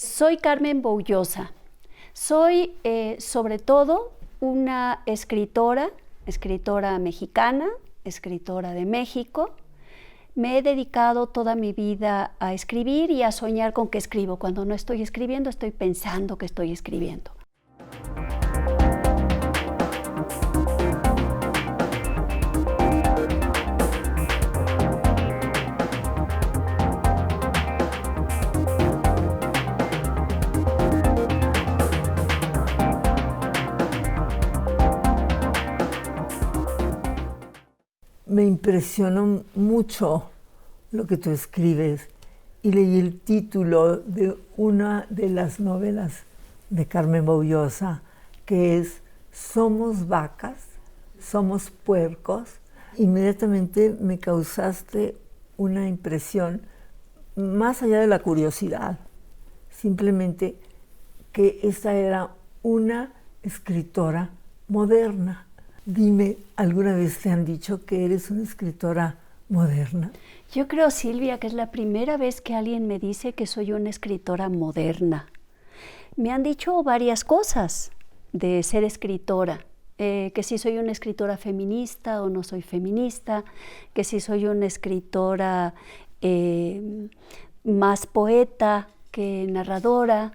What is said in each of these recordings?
Soy Carmen Boullosa. Soy sobre todo una escritora mexicana, escritora de México. Me he dedicado toda mi vida a escribir y a soñar con que escribo. Cuando no estoy escribiendo, estoy pensando que estoy escribiendo. Me impresionó mucho lo que tú escribes y leí el título de una de las novelas de Carmen Boullosa, que es Somos vacas, somos puercos. Inmediatamente me causaste una impresión, más allá de la curiosidad, simplemente que esta era una escritora moderna. Dime, ¿alguna vez te han dicho que eres una escritora moderna? Yo creo, Silvia, que es la primera vez que alguien me dice que soy una escritora moderna. Me han dicho varias cosas de ser escritora, que si soy una escritora feminista o no soy feminista, que si soy una escritora más poeta que narradora,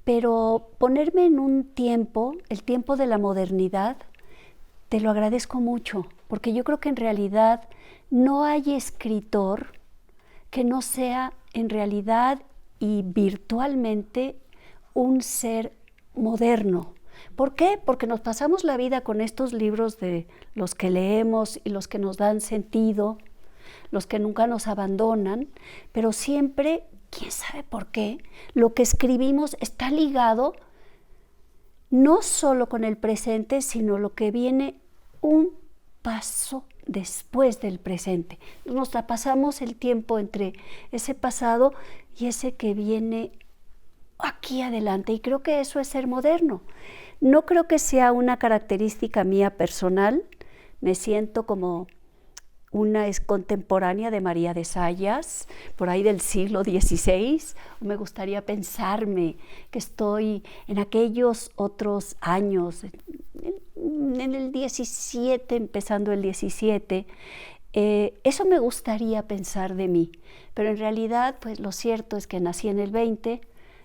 pero ponerme en un tiempo, el tiempo de la modernidad, te lo agradezco mucho, porque yo creo que en realidad no hay escritor que no sea en realidad y virtualmente un ser moderno. ¿Por qué? Porque nos pasamos la vida con estos libros de los que leemos y los que nos dan sentido, los que nunca nos abandonan, pero siempre, quién sabe por qué, lo que escribimos está ligado no solo con el presente, sino lo que viene un paso después del presente. Nos pasamos el tiempo entre ese pasado y ese que viene aquí adelante, y creo que eso es ser moderno. No creo que sea una característica mía personal. Me siento como una es contemporánea de María de Sayas, por ahí del siglo XVI. Me gustaría pensarme que estoy en aquellos otros años, en el 17, empezando el 17. Eso me gustaría pensar de mí, pero en realidad pues lo cierto es que nací en el 20,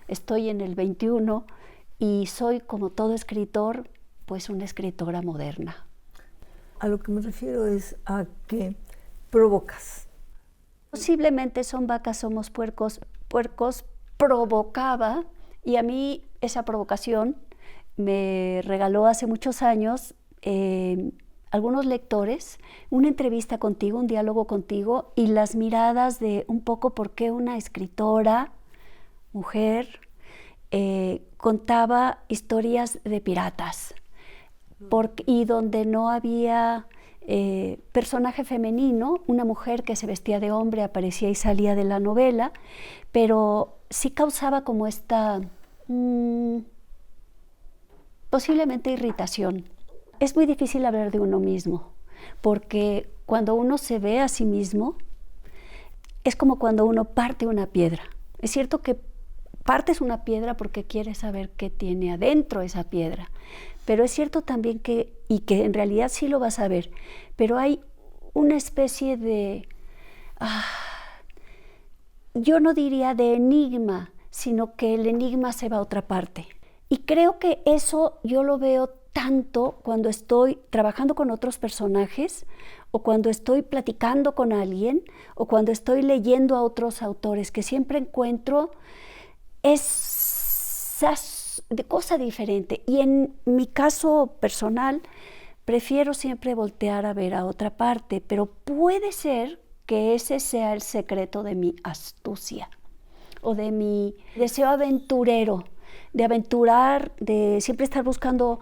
estoy en el 21 y soy, como todo escritor, pues una escritora moderna. A lo que me refiero es a que provocas. Posiblemente Son vacas, somos puercos provocaba, y a mí esa provocación me regaló hace muchos años algunos lectores, una entrevista contigo, un diálogo contigo, y las miradas de un poco por qué una escritora, mujer, contaba historias de piratas, y donde no había personaje femenino, una mujer que se vestía de hombre aparecía y salía de la novela, pero sí causaba como esta posiblemente irritación. Es muy difícil hablar de uno mismo, porque cuando uno se ve a sí mismo, es como cuando uno parte una piedra. Es cierto que partes una piedra porque quieres saber qué tiene adentro esa piedra, pero es cierto también que en realidad sí lo vas a ver, pero hay una especie de, yo no diría de enigma, sino que el enigma se va a otra parte. Y creo que eso yo lo veo tanto cuando estoy trabajando con otros personajes, o cuando estoy platicando con alguien, o cuando estoy leyendo a otros autores, que siempre encuentro esa cosa diferente. Y en mi caso personal, prefiero siempre voltear a ver a otra parte, pero puede ser que ese sea el secreto de mi astucia o de mi deseo aventurero, de aventurar, de siempre estar buscando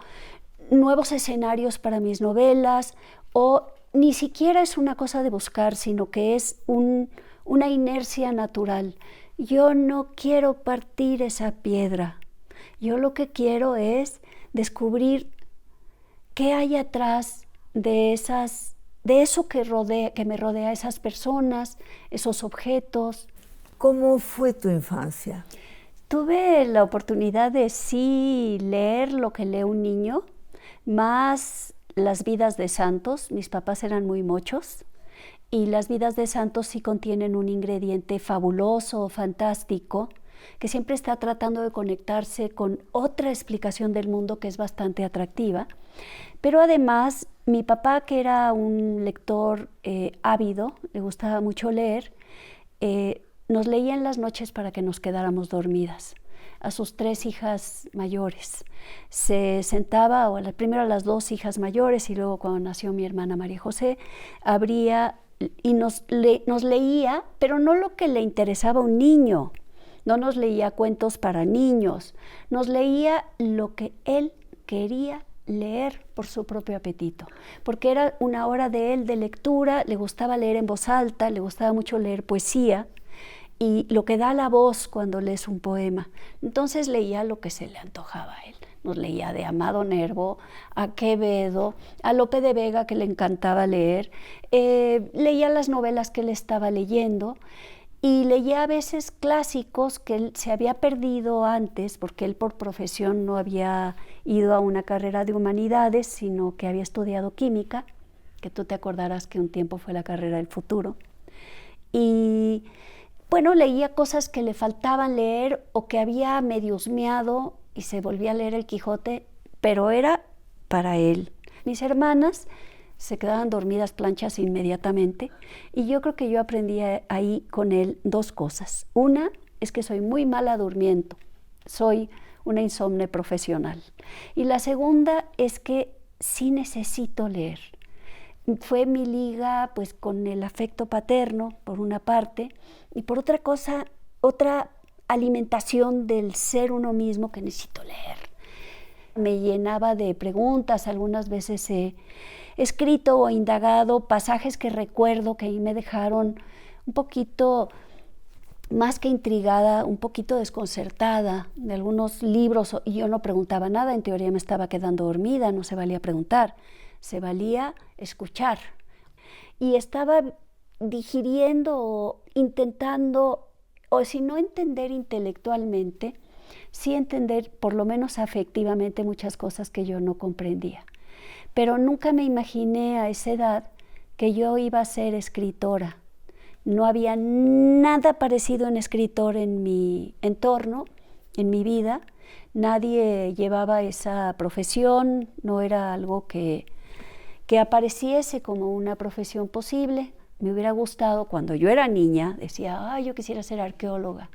nuevos escenarios para mis novelas, o ni siquiera es una cosa de buscar, sino que es una inercia natural. Yo no quiero partir esa piedra, yo lo que quiero es descubrir qué hay atrás de eso que me rodea, esas personas, esos objetos. ¿Cómo fue tu infancia? Tuve la oportunidad de sí leer lo que lee un niño, más las vidas de santos. Mis papás eran muy mochos y las vidas de santos sí contienen un ingrediente fabuloso, fantástico, que siempre está tratando de conectarse con otra explicación del mundo que es bastante atractiva. Pero además, mi papá, que era un lector ávido, le gustaba mucho leer, nos leía en las noches para que nos quedáramos dormidas. A sus 3 hijas mayores. Se sentaba, primero a las 2 hijas mayores y luego cuando nació mi hermana María José, abría y nos leía, pero no lo que le interesaba a un niño. No nos leía cuentos para niños, nos leía lo que él quería leer por su propio apetito, porque era una hora de él de lectura, le gustaba leer en voz alta, le gustaba mucho leer poesía y lo que da la voz cuando lees un poema. Entonces leía lo que se le antojaba a él. Nos leía de Amado Nervo, a Quevedo, a Lope de Vega, que le encantaba leer, leía las novelas que él estaba leyendo y leía a veces clásicos que él se había perdido antes, porque él por profesión no había ido a una carrera de humanidades, sino que había estudiado química, que tú te acordarás que un tiempo fue la carrera del futuro. Y bueno, leía cosas que le faltaban leer o que había medio husmeado y se volvía a leer el Quijote, pero era para él. Mis hermanas se quedaban dormidas planchas inmediatamente y yo creo que yo aprendí ahí con él 2 cosas. Una es que soy muy mala durmiendo, soy una insomne profesional. Y la segunda es que sí necesito leer. Fue mi liga pues con el afecto paterno por una parte y por otra cosa, otra alimentación del ser uno mismo que necesito leer. Me llenaba de preguntas, algunas veces he escrito o indagado pasajes que recuerdo que ahí me dejaron un poquito más que intrigada, un poquito desconcertada de algunos libros y yo no preguntaba nada, en teoría me estaba quedando dormida, no se valía preguntar, se valía escuchar. Y estaba digiriendo o intentando, o si no entender intelectualmente, sí entender por lo menos afectivamente muchas cosas que yo no comprendía. Pero nunca me imaginé a esa edad que yo iba a ser escritora. No había nada parecido en escritor en mi entorno, en mi vida. Nadie llevaba esa profesión, no era algo que apareciese como una profesión posible. Me hubiera gustado, cuando yo era niña, decía, yo quisiera ser arqueóloga,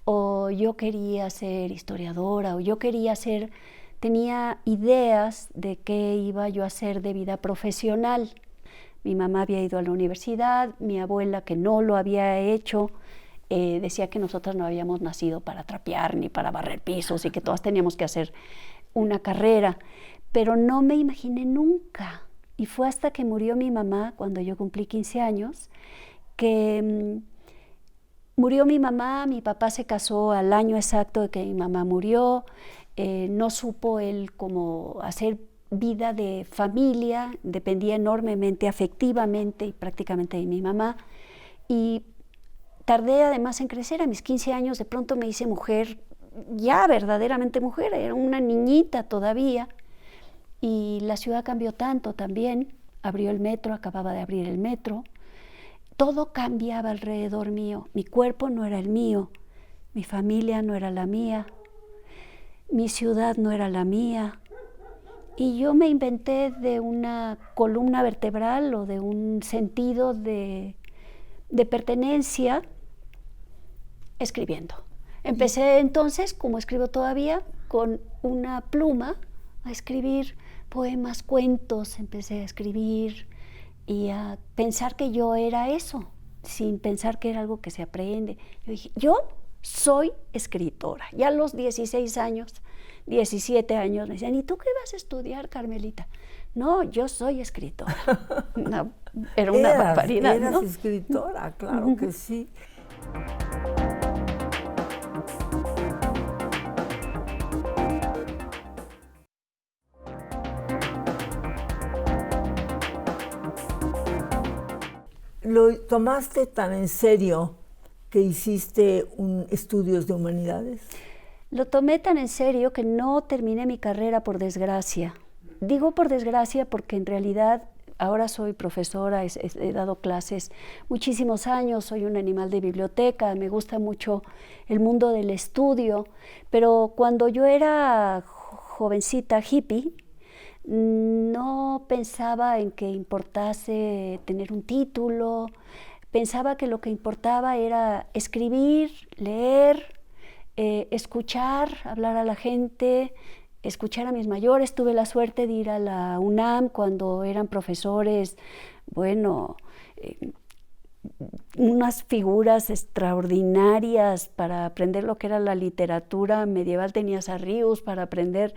o yo quería ser historiadora, o yo quería ser, tenía ideas de qué iba yo a hacer de vida profesional. Mi mamá había ido a la universidad, mi abuela, que no lo había hecho, decía que nosotras no habíamos nacido para trapear ni para barrer pisos y que todas teníamos que hacer una carrera, pero no me imaginé nunca. Y fue hasta que murió mi mamá, cuando yo cumplí 15 años, que murió mi mamá, mi papá se casó al año exacto de que mi mamá murió, no supo él cómo hacer vida de familia, dependía enormemente afectivamente y prácticamente de mi mamá. Y tardé además en crecer, a mis 15 años de pronto me hice mujer, ya verdaderamente mujer, era una niñita todavía. Y la ciudad cambió tanto también, abrió el metro, acababa de abrir el metro, todo cambiaba alrededor mío, mi cuerpo no era el mío, mi familia no era la mía, mi ciudad no era la mía, y yo me inventé de una columna vertebral o de un sentido de pertenencia escribiendo. Empecé entonces, como escribo todavía, con una pluma a escribir poemas, cuentos, empecé a escribir y a pensar que yo era eso, sin pensar que era algo que se aprende. Yo dije, yo soy escritora. Ya a los 16 años, 17 años me decían, ¿y tú qué vas a estudiar, Carmelita? No, yo soy escritora. No, era una barbaridad, eras ¿no? escritora, claro que sí. Lo tomaste tan en serio que hiciste estudios de humanidades? Lo tomé tan en serio que no terminé mi carrera por desgracia. Digo por desgracia porque en realidad ahora soy profesora, he dado clases muchísimos años, soy un animal de biblioteca, me gusta mucho el mundo del estudio, pero cuando yo era jovencita hippie, no pensaba en que importase tener un título, pensaba que lo que importaba era escribir, leer, escuchar, hablar a la gente, escuchar a mis mayores. Tuve la suerte de ir a la UNAM cuando eran profesores, bueno, unas figuras extraordinarias para aprender lo que era la literatura medieval. Tenías a Rius para aprender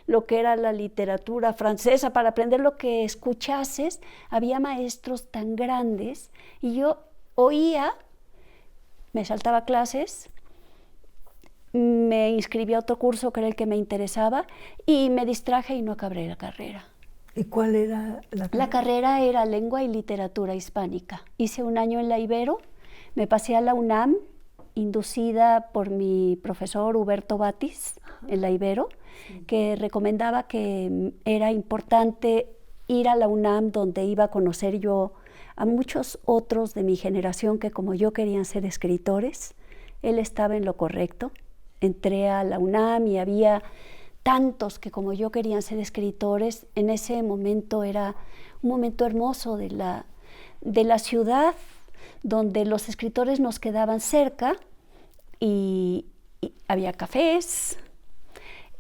lo que era la literatura francesa, para aprender lo que escuchases. Había maestros tan grandes y yo oía, me saltaba clases, me inscribí a otro curso que era el que me interesaba y me distraje y no acabé la carrera. ¿Y cuál era la carrera? La carrera era Lengua y Literatura Hispánica. Hice un año en la Ibero, me pasé a la UNAM, inducida por mi profesor Huberto Batis en la Ibero, que recomendaba que era importante ir a la UNAM, donde iba a conocer yo a muchos otros de mi generación que como yo querían ser escritores. Él estaba en lo correcto. Entré a la UNAM y había tantos que como yo querían ser escritores. En ese momento era un momento hermoso de la ciudad, donde los escritores nos quedaban cerca y había cafés.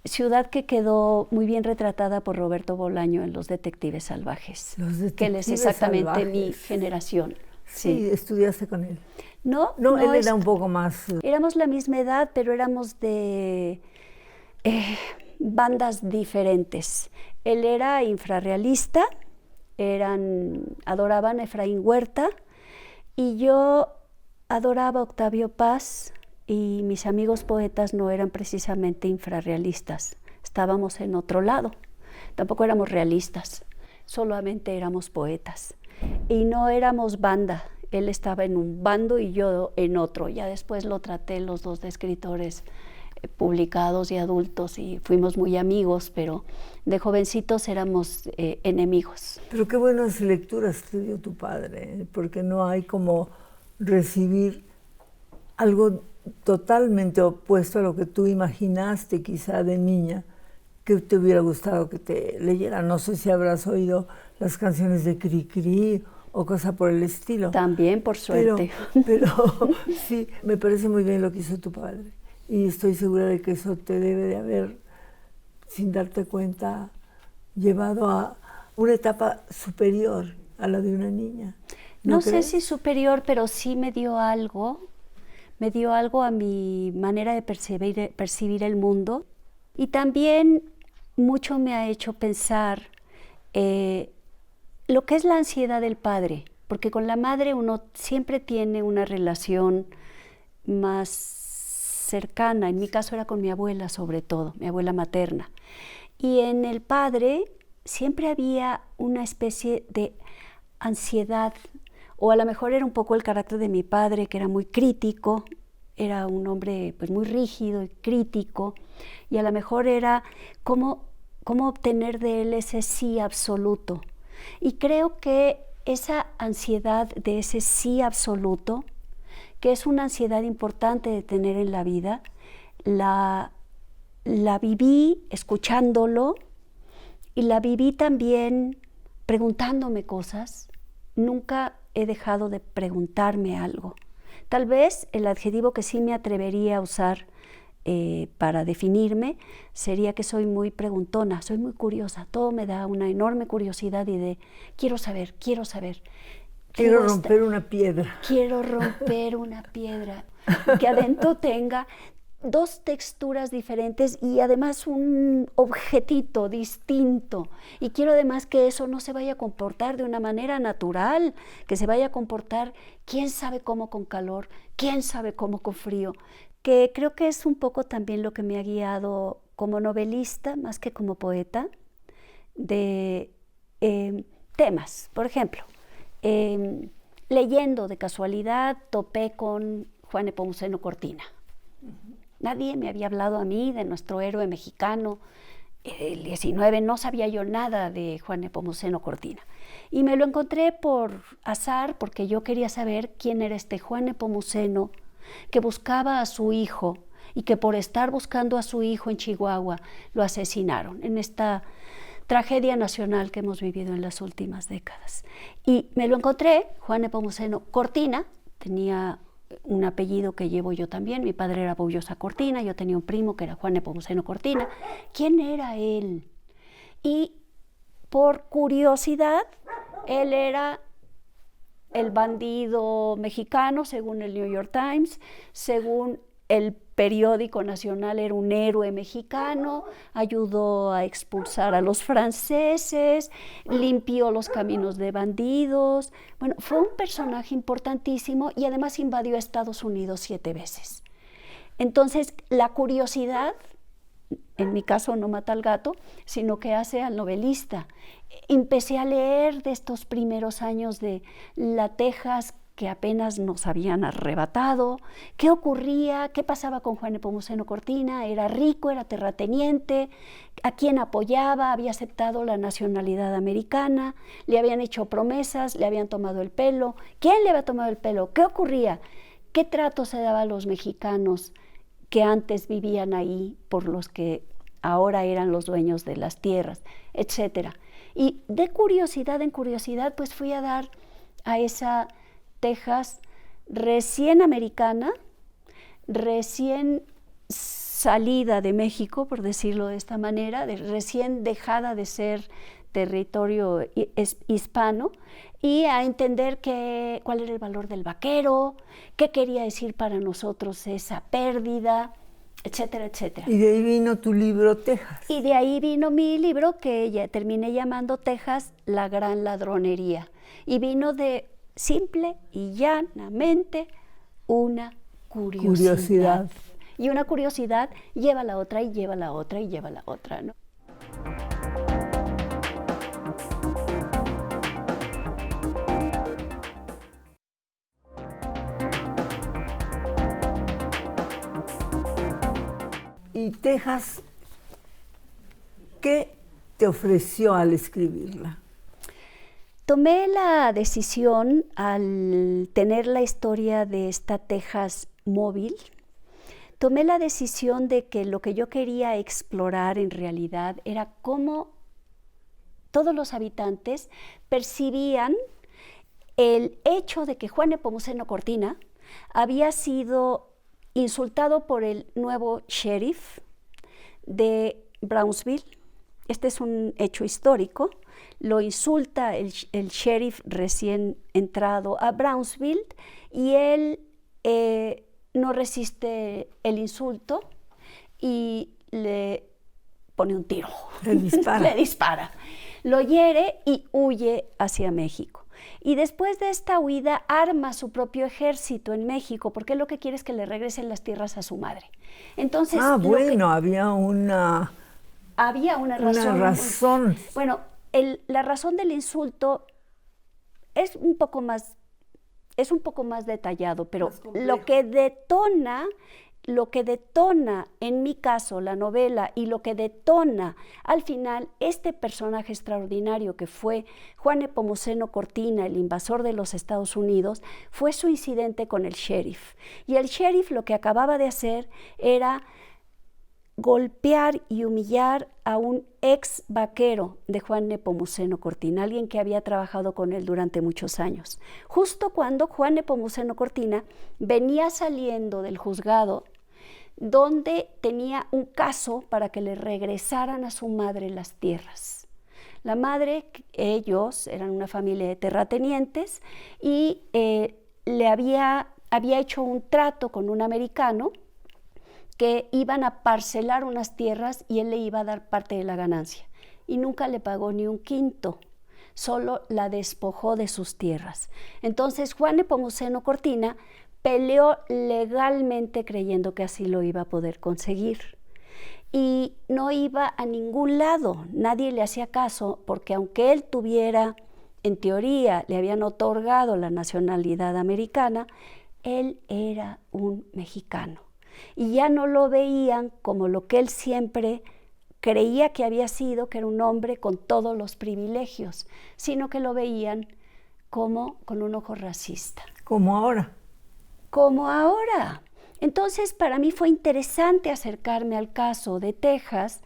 Ciudad que quedó muy bien retratada por Roberto Bolaño en Los Detectives Salvajes, que él es exactamente mi generación. Sí, estudiaste con él. No, él era un poco más... Éramos la misma edad, pero éramos de bandas diferentes. Él era infrarrealista, adoraban a Efraín Huerta, y yo adoraba a Octavio Paz, y mis amigos poetas no eran precisamente infrarrealistas. Estábamos en otro lado. Tampoco éramos realistas, solamente éramos poetas. Y no éramos banda. Él estaba en un bando y yo en otro. Ya después lo traté los dos de escritores publicados y adultos y fuimos muy amigos, pero de jovencitos éramos enemigos. Pero qué buenas lecturas te dio tu padre, porque no hay como recibir algo totalmente opuesto a lo que tú imaginaste quizá de niña, que te hubiera gustado que te leyera. No sé si habrás oído las canciones de Cricri o cosa por el estilo. También, por suerte. Pero sí, me parece muy bien lo que hizo tu padre. Y estoy segura de que eso te debe de haber, sin darte cuenta, llevado a una etapa superior a la de una niña. No sé si superior, pero sí me dio algo a mi manera de percibir el mundo. Y también mucho me ha hecho pensar lo que es la ansiedad del padre, porque con la madre uno siempre tiene una relación más cercana. En mi caso era con mi abuela, sobre todo, mi abuela materna. Y en el padre siempre había una especie de ansiedad, o a lo mejor era un poco el carácter de mi padre, que era muy crítico, era un hombre pues muy rígido y crítico, y a lo mejor era cómo obtener de él ese sí absoluto. Y creo que esa ansiedad de ese sí absoluto, que es una ansiedad importante de tener en la vida, la viví escuchándolo y la viví también preguntándome cosas. Nunca he dejado de preguntarme algo. Tal vez el adjetivo que sí me atrevería a usar para definirme sería que soy muy preguntona, soy muy curiosa. Todo me da una enorme curiosidad y de quiero saber. Quiero romper una piedra. Quiero romper una piedra que adentro tenga dos texturas diferentes y además un objetito distinto. Y quiero además que eso no se vaya a comportar de una manera natural, que se vaya a comportar quién sabe cómo con calor, quién sabe cómo con frío, que creo que es un poco también lo que me ha guiado como novelista más que como poeta, de temas. Por ejemplo, leyendo de casualidad topé con Juan Nepomuceno Cortina. Nadie me había hablado a mí de nuestro héroe mexicano. El 19 no sabía yo nada de Juan Nepomuceno Cortina. Y me lo encontré por azar, porque yo quería saber quién era este Juan Nepomuceno que buscaba a su hijo y que por estar buscando a su hijo en Chihuahua lo asesinaron en esta tragedia nacional que hemos vivido en las últimas décadas. Y me lo encontré, Juan Nepomuceno Cortina, tenía un apellido que llevo yo también, mi padre era Boullosa Cortina, yo tenía un primo que era Juan Nepomuceno Cortina. ¿Quién era él? Y por curiosidad, él era el bandido mexicano, según el New York Times, según el periódico nacional era un héroe mexicano, ayudó a expulsar a los franceses, limpió los caminos de bandidos. Bueno, fue un personaje importantísimo y además invadió Estados Unidos 7 veces. Entonces, la curiosidad, en mi caso no mata al gato, sino que hace al novelista. Empecé a leer de estos primeros años de la Texas que apenas nos habían arrebatado, qué ocurría, qué pasaba con Juan Nepomuceno Cortina, era rico, era terrateniente, a quién apoyaba, había aceptado la nacionalidad americana, le habían hecho promesas, le habían tomado el pelo, ¿quién le había tomado el pelo? ¿Qué ocurría? ¿Qué trato se daba a los mexicanos que antes vivían ahí por los que ahora eran los dueños de las tierras, etcétera? Y de curiosidad en curiosidad, pues fui a dar a esa Texas recién americana, recién salida de México, por decirlo de esta manera, recién dejada de ser territorio hispano, y a entender cuál era el valor del vaquero, qué quería decir para nosotros esa pérdida, etcétera, etcétera. Y de ahí vino tu libro Texas. Y de ahí vino mi libro que ya terminé llamando Texas, la gran ladronería. Y vino de simple y llanamente una curiosidad. Y una curiosidad lleva a la otra y lleva a la otra y lleva a la otra, ¿no? Y Texas, ¿qué te ofreció al escribirla? Tomé la decisión al tener la historia de esta Texas móvil, tomé la decisión de que lo que yo quería explorar en realidad era cómo todos los habitantes percibían el hecho de que Juan Nepomuceno Cortina había sido insultado por el nuevo sheriff de Brownsville. Este es un hecho histórico. Lo insulta el sheriff recién entrado a Brownsville y él no resiste el insulto y le pone un tiro. Le dispara. Le dispara. Lo hiere y huye hacia México. Y después de esta huida arma su propio ejército en México porque lo que quiere es que le regresen las tierras a su madre. Entonces, bueno, había una razón. Bueno, la razón del insulto es un poco más detallado, pero lo que detona en mi caso la novela y lo que detona al final este personaje extraordinario que fue Juan Nepomuceno Cortina, el invasor de los Estados Unidos, fue su incidente con el sheriff. Y el sheriff lo que acababa de hacer era golpear y humillar a un ex vaquero de Juan Nepomuceno Cortina, alguien que había trabajado con él durante muchos años. Justo cuando Juan Nepomuceno Cortina venía saliendo del juzgado donde tenía un caso para que le regresaran a su madre las tierras. La madre, ellos eran una familia de terratenientes y le había hecho un trato con un americano que iban a parcelar unas tierras y él le iba a dar parte de la ganancia. Y nunca le pagó ni un quinto, solo la despojó de sus tierras. Entonces Juan Nepomuceno Cortina peleó legalmente creyendo que así lo iba a poder conseguir. Y no iba a ningún lado, nadie le hacía caso, porque aunque él tuviera, en teoría, le habían otorgado la nacionalidad americana, él era un mexicano. Y ya no lo veían como lo que él siempre creía que había sido, que era un hombre con todos los privilegios, sino que lo veían como con un ojo racista. Como ahora. Como ahora. Entonces, para mí fue interesante acercarme al caso de Texas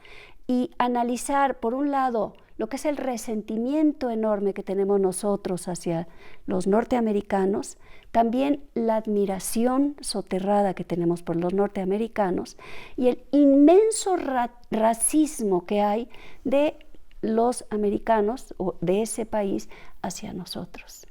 y analizar, por un lado, lo que es el resentimiento enorme que tenemos nosotros hacia los norteamericanos, también la admiración soterrada que tenemos por los norteamericanos y el inmenso racismo que hay de los americanos o de ese país hacia nosotros.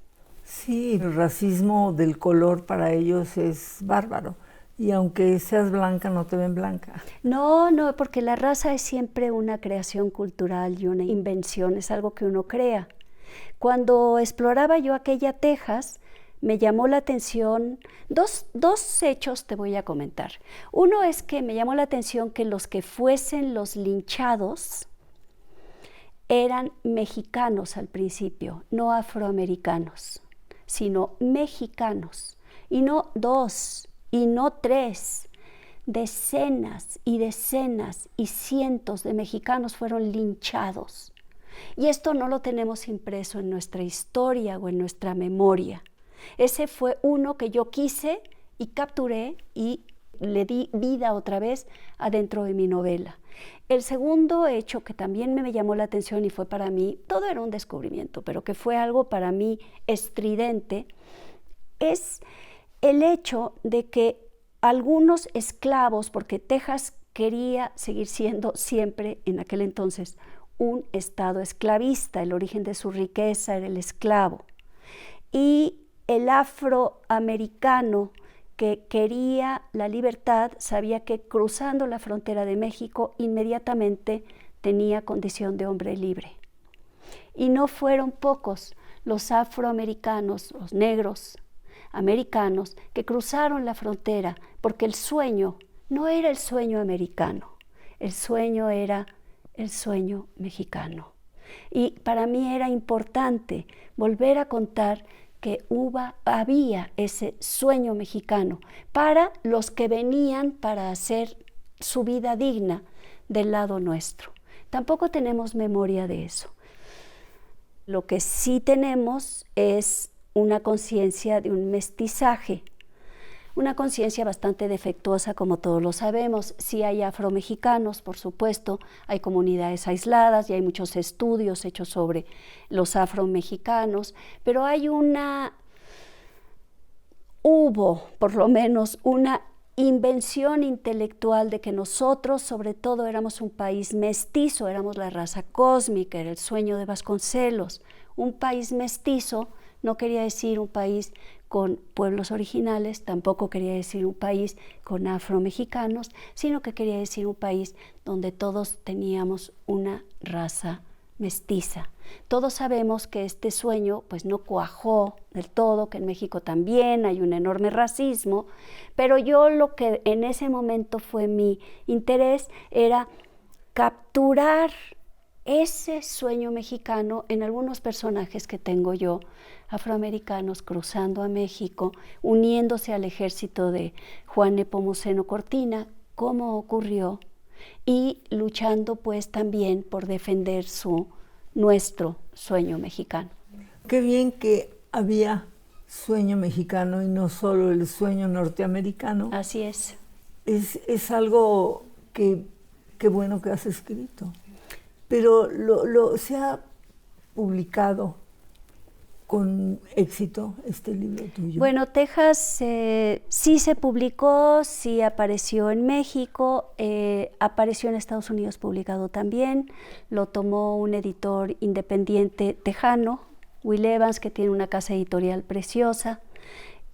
Sí, el racismo del color para ellos es bárbaro. Y aunque seas blanca, no te ven blanca. No, porque la raza es siempre una creación cultural y una invención, es algo que uno crea. Cuando exploraba yo aquella Texas, me llamó la atención, dos hechos te voy a comentar. Uno es que me llamó la atención que los que fuesen los linchados eran mexicanos al principio, no afroamericanos, sino mexicanos, y no dos, y no tres. Decenas y decenas y cientos de mexicanos fueron linchados. Y esto no lo tenemos impreso en nuestra historia o en nuestra memoria. Ese fue uno que yo quise y capturé y le di vida otra vez adentro de mi novela. El segundo hecho que también me llamó la atención y fue para mí, todo era un descubrimiento, pero que fue algo para mí estridente, es el hecho de que algunos esclavos, porque Texas quería seguir siendo siempre en aquel entonces un estado esclavista, el origen de su riqueza era el esclavo, y el afroamericano que quería la libertad sabía que cruzando la frontera de México inmediatamente tenía condición de hombre libre. Y no fueron pocos los afroamericanos, los negros americanos, que cruzaron la frontera, porque el sueño no era el sueño americano, el sueño era el sueño mexicano. Y para mí era importante volver a contar que había ese sueño mexicano para los que venían para hacer su vida digna del lado nuestro. Tampoco tenemos memoria de eso. Lo que sí tenemos es una conciencia de un mestizaje, una conciencia bastante defectuosa, como todos lo sabemos. Sí hay afromexicanos, por supuesto, hay comunidades aisladas y hay muchos estudios hechos sobre los afromexicanos, pero hubo por lo menos una invención intelectual de que nosotros, sobre todo, éramos un país mestizo, éramos la raza cósmica, era el sueño de Vasconcelos. Un país mestizo no quería decir un país con pueblos originales, tampoco quería decir un país con afromexicanos, sino que quería decir un país donde todos teníamos una raza mestiza. Todos sabemos que este sueño pues no cuajó del todo, que en México también hay un enorme racismo, pero yo lo que en ese momento fue mi interés era capturar ese sueño mexicano en algunos personajes que tengo yo, afroamericanos cruzando a México, uniéndose al ejército de Juan Nepomuceno Cortina, como ocurrió, y luchando pues también por defender nuestro sueño mexicano. Qué bien que había sueño mexicano y no solo el sueño norteamericano. Así es. Es algo que bueno que has escrito. Pero se ha publicado con éxito este libro tuyo. Bueno, Texas sí se publicó, sí apareció en México, apareció en Estados Unidos publicado también, lo tomó un editor independiente tejano, Will Evans, que tiene una casa editorial preciosa,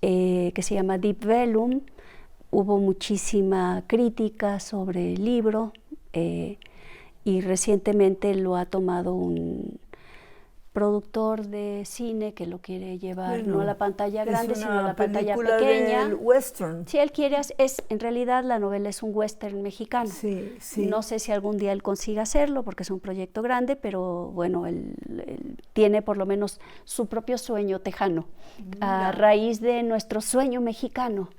que se llama Deep Vellum. Hubo muchísima crítica sobre el libro, y recientemente lo ha tomado un productor de cine que lo quiere llevar Bueno, no a la pantalla grande, es sino a una la pantalla película pequeña. del western. Si él quiere, en realidad la novela es un western mexicano. Sí, sí. No sé si algún día él consiga hacerlo, porque es un proyecto grande, pero bueno, él tiene por lo menos su propio sueño tejano, a raíz de nuestro sueño mexicano.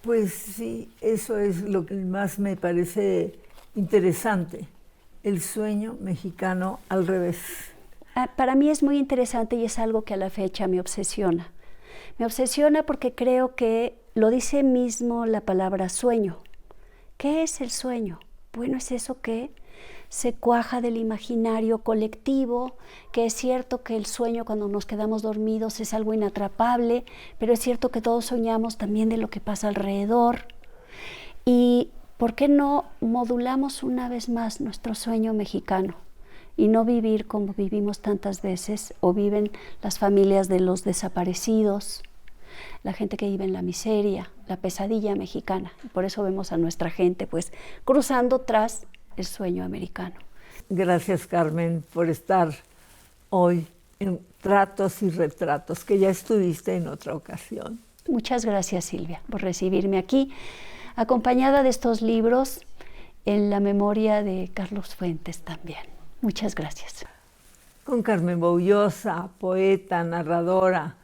Pues sí, eso es lo que más me parece interesante, el sueño mexicano al revés. Para mí es muy interesante y es algo que a la fecha me obsesiona. Me obsesiona porque creo que lo dice mismo la palabra sueño. ¿Qué es el sueño? Bueno, es eso que se cuaja del imaginario colectivo, que es cierto que el sueño cuando nos quedamos dormidos es algo inatrapable, pero es cierto que todos soñamos también de lo que pasa alrededor. ¿Y por qué no modulamos una vez más nuestro sueño mexicano y no vivir como vivimos tantas veces o viven las familias de los desaparecidos, la gente que vive en la miseria, la pesadilla mexicana? Y por eso vemos a nuestra gente pues cruzando tras el sueño americano. Gracias, Carmen, por estar hoy en Tratos y Retratos, que ya estuviste en otra ocasión. Muchas gracias, Silvia, por recibirme aquí, acompañada de estos libros en la memoria de Carlos Fuentes también. Muchas gracias. Con Carmen Boullosa, poeta, narradora,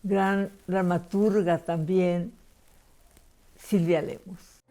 gran dramaturga también, Silvia Lemus.